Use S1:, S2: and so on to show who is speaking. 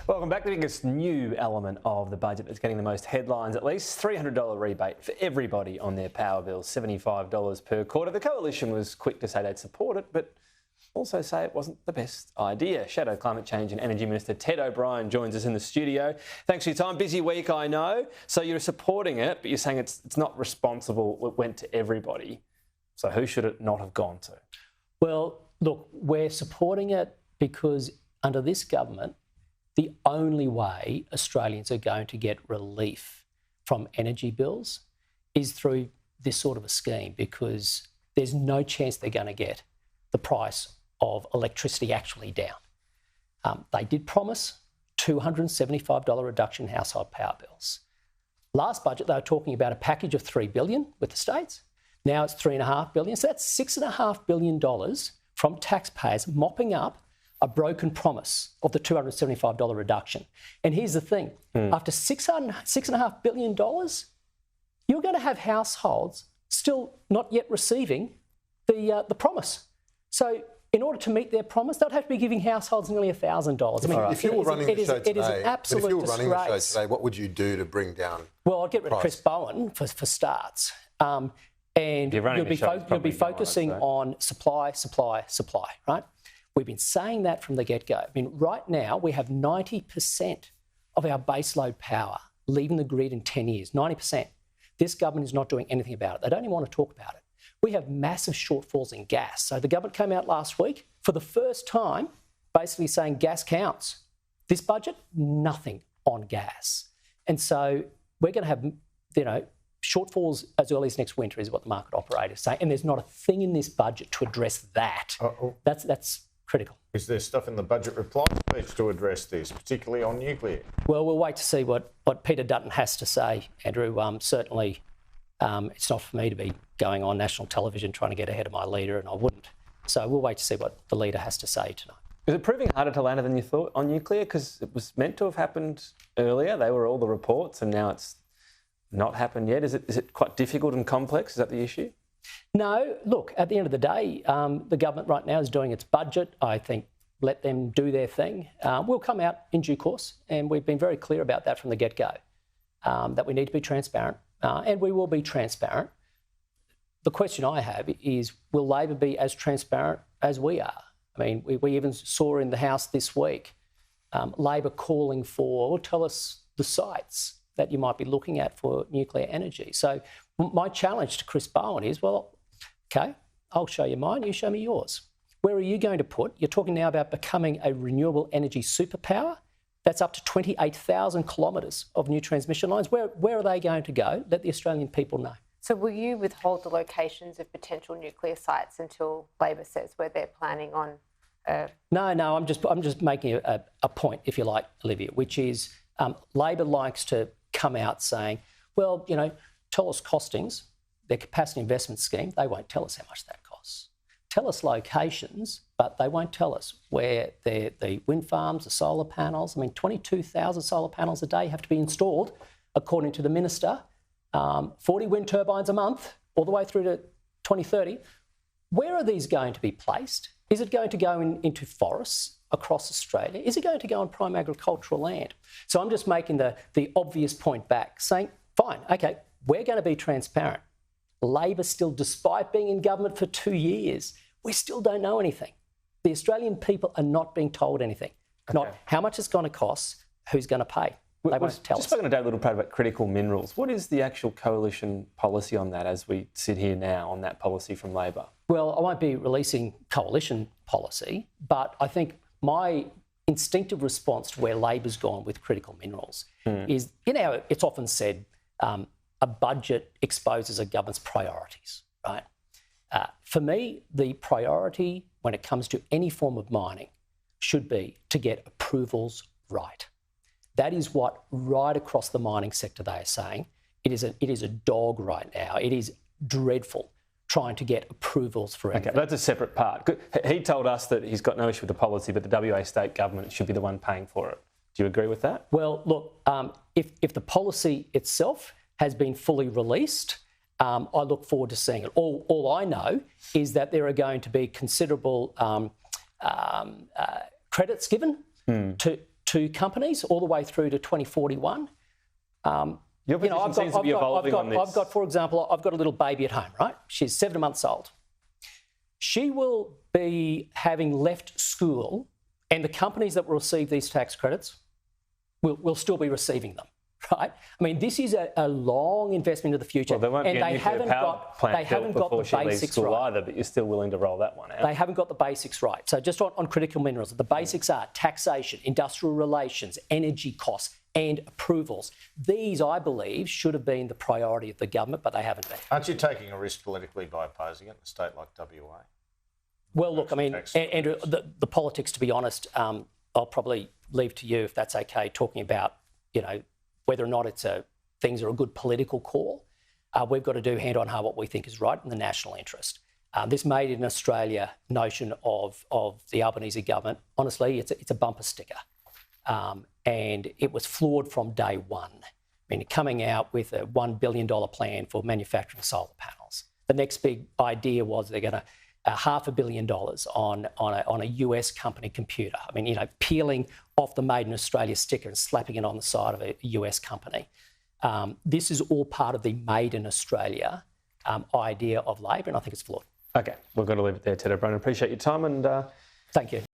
S1: Welcome back. The biggest new element of the budget that's getting the most headlines, at least $300 rebate for everybody on their power bills, $75 per quarter. The Coalition was quick to say they'd support it, but also say it wasn't the best idea. Shadow Climate Change and Energy Minister Ted O'Brien joins us in the studio. Thanks for your time. Busy week, I know. So you're supporting it, but you're saying it's not responsible. It went to everybody. So who should it not have gone to?
S2: Well, look, we're supporting it because under this government, the only way Australians are going to get relief from energy bills is through this sort of a scheme, because there's no chance they're going to get the price of electricity actually down. They did promise $275 reduction in household power bills. Last budget, they were talking about a package of $3 billion with the states. Now it's $3.5 billion. So that's $6.5 billion from taxpayers mopping up a broken promise of the $275 reduction. And here's the thing, after $6.5 billion, you're going to have households still not yet receiving the promise. So in order to meet their promise, they'd have to be giving households nearly $1,000. I mean,
S3: if you were running the show today,
S2: it is an absolute disgrace.
S3: What would you do to bring down?
S2: Well, I'd get rid of Chris Bowen for starts. And you'll be focusing on supply, right? We've been saying that from the get-go. I mean, right now, we have 90% of our baseload power leaving the grid in 10 years, 90%. This government is not doing anything about it. They don't even want to talk about it. We have massive shortfalls in gas. So the government came out last week for the first time basically saying gas counts. This budget, nothing on gas. And so we're going to have, shortfalls as early as next winter is what the market operators say. And there's not a thing in this budget to address that. That's critical.
S4: Is there stuff in the budget reply speech to address this, particularly on nuclear?
S2: Well, we'll wait to see what Peter Dutton has to say, Andrew. Certainly, it's not for me to be going on national television trying to get ahead of my leader, and I wouldn't. So we'll wait to see what the leader has to say tonight.
S1: Is it proving harder to land than you thought on nuclear? Because it was meant to have happened earlier. They were all the reports, and now it's not happened yet. Is it quite difficult and complex? Is that the issue?
S2: No, look, at the end of the day, the government right now is doing its budget. I think let them do their thing. We'll come out in due course, and we've been very clear about that from the get-go, that we need to be transparent, and we will be transparent. The question I have is, will Labor be as transparent as we are? I mean, we even saw in the House this week, Labor calling for, or tell us the sites that you might be looking at for nuclear energy. So my challenge to Chris Bowen is, well, OK, I'll show you mine, you show me yours. Where are you going to put? You're talking now about becoming a renewable energy superpower. That's up to 28,000 kilometres of new transmission lines. Where are they going to go? Let the Australian people know.
S5: So will you withhold the locations of potential nuclear sites until Labor says where they're planning on?
S2: No, I'm just making a point, if you like, Olivia, which is Labor likes to come out saying, well, tell us costings, their capacity investment scheme, they won't tell us how much that costs. Tell us locations, but they won't tell us where the wind farms, the solar panels. I mean, 22,000 solar panels a day have to be installed, according to the minister. 40 wind turbines a month, all the way through to 2030. Where are these going to be placed? Is it going to go into forests across Australia? Is it going to go on prime agricultural land? So I'm just making the obvious point back, saying, fine, OK, we're going to be transparent. Labor still, despite being in government for 2 years, we still don't know anything. The Australian people are not being told anything. Okay. Not how much it's going to cost, who's going to pay. They won't tell us.
S1: Just spoken to David Littleproud about critical minerals. What is the actual coalition policy on that as we sit here now on that policy from Labor?
S2: Well, I won't be releasing coalition policy, but I think my instinctive response to where Labor's gone with critical minerals is, it's often said a budget exposes a government's priorities, right? For me, the priority when it comes to any form of mining should be to get approvals right. That is what right across the mining sector they are saying. It is a dog right now. It is dreadful trying to get approvals for anything.
S1: Okay, that's a separate part. He told us that he's got no issue with the policy, but the WA state government should be the one paying for it. Do you agree with that?
S2: Well, look, if the policy itself has been fully released, I look forward to seeing it. All I know is that there are going to be considerable credits given to companies all the way through to 2041.
S1: Your position seems to be evolving on this.
S2: I've got, for example, I've got a little baby at home, right? She's 7 months old. She will be having left school, and the companies that will receive these tax credits will still be receiving them, right? I mean, this is a long investment into the future.
S1: Well, there won't be a nuclear power plant built before she leaves school either, but you're still willing to roll that one out.
S2: They haven't got the basics right. So just on critical minerals, the basics are taxation, industrial relations, energy costs, and approvals. These, I believe, should have been the priority of the government, but they haven't been.
S4: Aren't you taking a risk politically by opposing it in a state like WA?
S2: Well, look, I mean, Andrew, the politics, to be honest, I'll probably leave to you, if that's okay, talking about, you know, whether or not things are a good political call. We've got to do hand on heart what we think is right in the national interest. This made in Australia notion of the Albanese government, honestly, it's a bumper sticker. And it was flawed from day one. I mean, coming out with a $1 billion plan for manufacturing solar panels. The next big idea was they're going to $500 million on a US company computer. I mean, you know, peeling off the Made in Australia sticker and slapping it on the side of a US company. This is all part of the Made in Australia idea of Labor, and I think it's flawed.
S1: Okay, we've got to leave it there, Ted O'Brien. Appreciate your time and...
S2: Thank you.